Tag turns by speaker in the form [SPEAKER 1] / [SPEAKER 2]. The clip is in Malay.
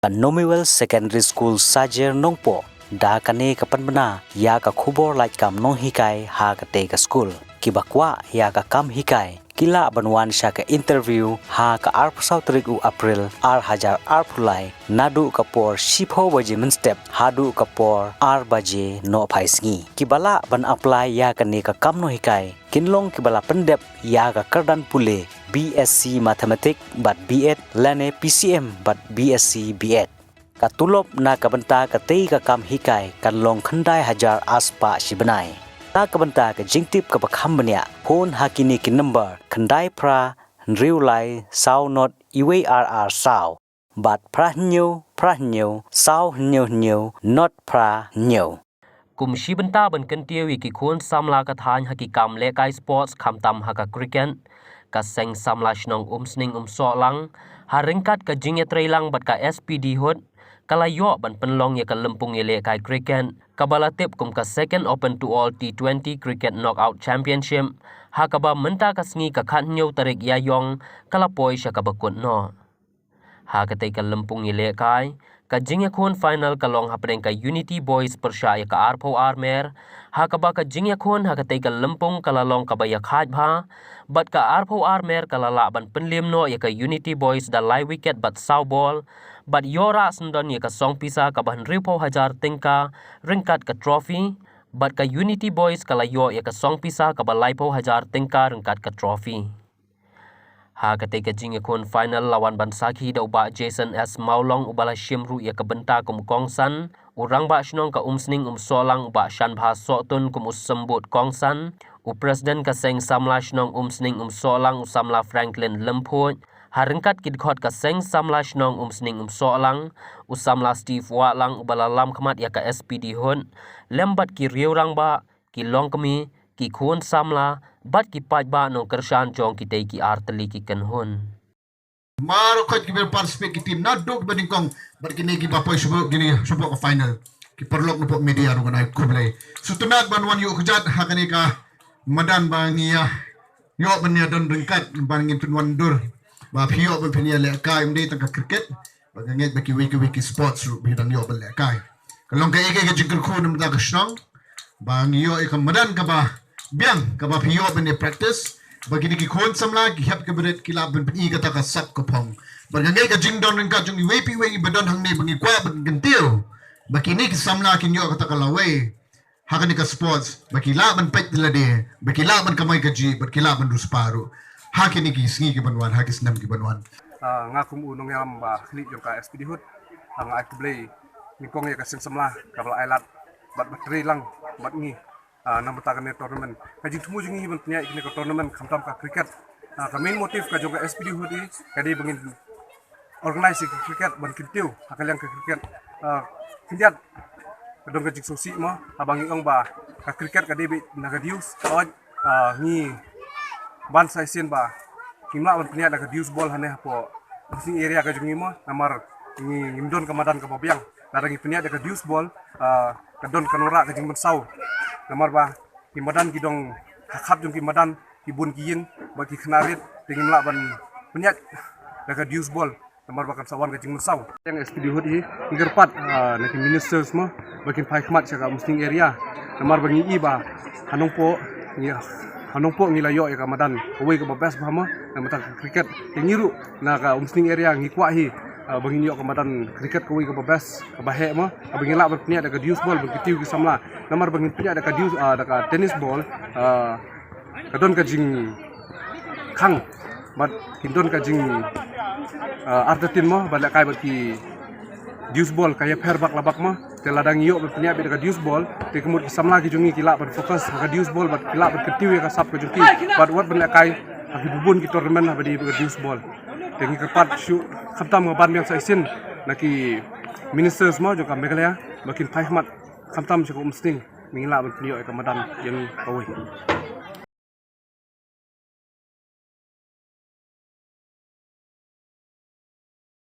[SPEAKER 1] Nomiwell Secondary School Sajer Nongpo da kane kapan bena ya ka khubor like kam nong hikai ha ka te ka school kibakwa ya ka kam hikai kila banwan sha ka interview ha ka ar pasau trigu April ar hajar ar phulai nadu kapor shipho baje min step hadu kapor ar baje no phaisngi kibala ban apply ya ka ne ka kam no hikai kinlong kibala pendep ya ka kardan pule BSc Mathematics but B.Ed lane PCM but BSc B.Ed katulop na kabanta katei ka kam hikai kan long khandai hajar aspa shibanai ta kabanta ka jingtip ka bakham bania phone hakini ki number khandai pra real lai sao not UARR sao but pra new sao new not pra new
[SPEAKER 2] kum shibanta ban kan tiwi ki khon samla ka than haki kam le kai sports khamtam haka cricket ka seng samla shnong sning so lang haringkat ka jingya trailang bat ka SPD hot kala yo ban penlong ya ka lempung ye le kai cricket kabala tip kum ka second open to all T20 cricket knockout championship hakaba menta ka sngi ka khat nyu tarik ya yong kala poi sha ka bakut no ha ka te ka lempung ye le kai ka jingya khon final kalong hapeng ka Unity Boys persha ya ka arpho armer ha ka ba ka jingya khon ha ka te ka lempung kala long ka ba ya khat bha bat ka arpho armer kala la ban penlim no ya ka Unity Boys da lai wicket bat saw ball bat yora sendon ya ka song pisa ka ban ripo hajar tingka ringkat ka trophy bat ka Unity Boys kala yo ya ka song pisa ka ba lai po hajar tingka ringkat ka trophy ha ketika jingya khon final lawan Bansaki da uba Jason S Maulong ubala shimru ya kabenta kum kongsan urang ba shnong ka sning solang uba shan bha so tun kum sembut kongsan u president ka seng samla shnong sning solang usamla Franklin Lemput haringkat kid khot ka seng samla shnong sning solang usamla Steve Walang ubala lam khmat ya ka SPD hon lembat ki riurang ba ki long kami ki khon samla bat ki paj ba no kershan jong ki tei ki arteli ki kan hon
[SPEAKER 3] maro khot ki ber participate ki team na dog bading kong bar kini ki bapoy subo gini subo ka final ki perlok no po media ro ganai kublay so tunag banwan yu kujat hakani ka madan bangia yo bania don ringkat bangin tunwan dur ba phiyo ban phenia le kai mde ta cricket ba nget ba ki wiki sports ru bidang yo ban le kai kalong ka eke ka jingkar ko nam ta ka shnong bang yo ka madan ka ba biang ka ba phiyo ban practice bagini ki khon samla ki hap ke beret ki lab ban pi ka ta ka sap ko phong bagangai ka jing don ka jung wepi we badon hang ne bangi kwa ban gentil bakini ki samla ki yo ka ta ka lawe hakani ka sports baki laban pet dilade baki laban kamay ka ji baki laban rusparu hakini ki sngi ki banwan hakis nam ki banwan
[SPEAKER 4] nga kum unong yam ba khli jong ka SPD hut ang ai play ni kong ya ka sing samla ka bal ailat bat batri lang bat ngi nam batakan ne tournament ka jing thumu jing hi ban nya ikne ka tournament khamtam ka cricket ka main motive ka jong ka SPD hut i ka di bangin organize cricket ban kintiu hakalang ka cricket kindiat kadong ka jing sosi mo abangi ong ba ka cricket ka debi nagadius od ni ban saisin ba kimla ban pnya ka dius ball hane po sing area ka jing mo namar ni imdon ka madan ka babiang darangi pnya ka dius ball kadon kanora ka jing mansau namar ba kimadan gidong khap jong kimadan kibun kiyin ba ki khnarit tingin la ban pnya ka dius ball namar ba kan sawan ka jing mansau yang SPD hut hi ngerpat na ki ministers mo bakin paikmat sa musting area namar bangi iba hanong po ngilayo ya kamadan away ka best bahama na mata cricket ngiru na ka musting area ngikwa hi bangi yo kamadan cricket away ka best ka bahe mo bangi la berpnya da ka dius ball bangi tiu ki samla namar bangi pnya da ka dius da ka tennis ball kadon ka jing khang mat kindon ka jing ardatin mo bala kai baki dius ball kaya perbak labak mah teladang yo berpenya beda ka dius ball te kemud samla ki jungi kila ber fokus ka dius ball bat kila ber ketiu ka sap ka jungi bat wat benda kai aki bubun ki tournament badi ka dius ball te ngi kepat shu khamtam ban yang saisin naki ministers mo jo ka Meghalaya bakin phaimat khamtam se ko umsting mingla berpenya ka madan yang kawai